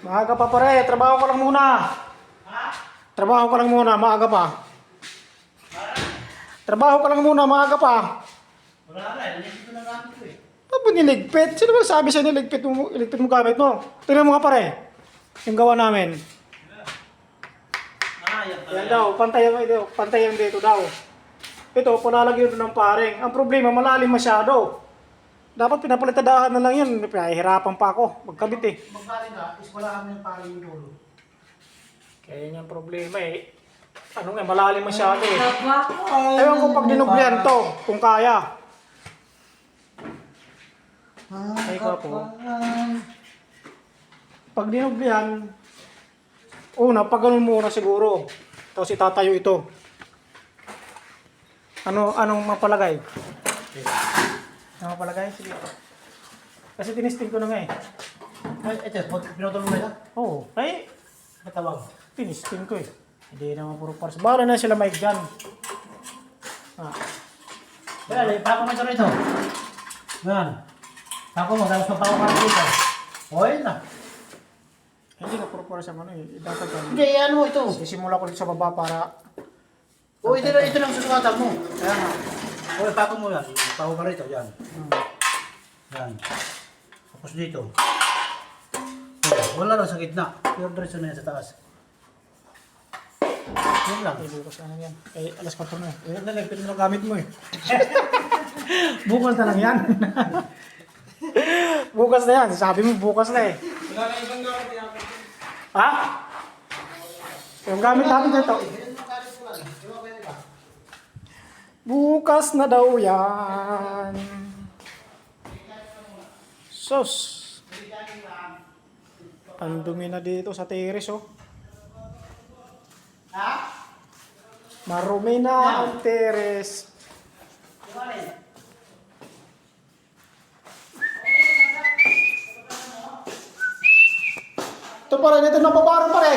Maaga pa pare, trabaho ka lang muna. Ha? Trabaho ka lang muna, maaga pa. Trabaho ka lang muna, maaga pa. Wala na, nilipit ko na gamit ko eh. Ano ba niligpit? Sino ba sabi sa'yo iligpit mo gamit mo? Tingnan mo nga pare. Yung gawa namin. Yan pala. Yan daw, pantayan dito daw. Ito, palalagyan doon ng paring. Ang problema, malalim masyado. Dapat pinapalitadahan na lang yun. Pinahihirapan pa ako. Magkabit eh. Magparing ka, is wala kami ng paring yung dulo. Kaya yun yung problema eh. Ano nga, malalim masyado eh. Ewan ko pag dinublihan to, kung kaya. Ay ka po. Pag dinublihan, una, pag ganun muna siguro. Tapos itatayo ito. Anong mapalagay? Anong mapalagay? Sige. Kasi tinisting ko na nga eh. Ay, ito, pinutol mo na? Oo. Ay, Katawag. tinisting ko eh. Hindi naman puro parts. Bala na sila mic dyan. Ah. Kaya, pako mo ito rito. Yan. Pako mo, tapos mapako ka rito. O, yun na. Hindi na puro parts ang ano eh. Dapat yan. Hindi, ano mo ito. Sisimula ko dito sa baba para... O, ito lang susukatan mo. Kaya nga. O, pako mo yan. Pako ka rito, yan. Hmm. Yan. Tapos dito. O, wala lang sa gitna. Pure dress na yan sa taas. Yan lang. Eh, bukas na lang yan. Eh, alas 4 na eh. Eh, naligpit mo ng gamit mo eh. Bukas na lang yan. Bukas na yan. Sabi mo bukas na eh. Wala na ibang gamit yan. Ha? Yung gamit natin dito. Bukas na daw yan. Sos. Ang dumi na dito sa terrace oh. Ha? Marumi na ang terrace. Ito pare, dito na pabarong pare.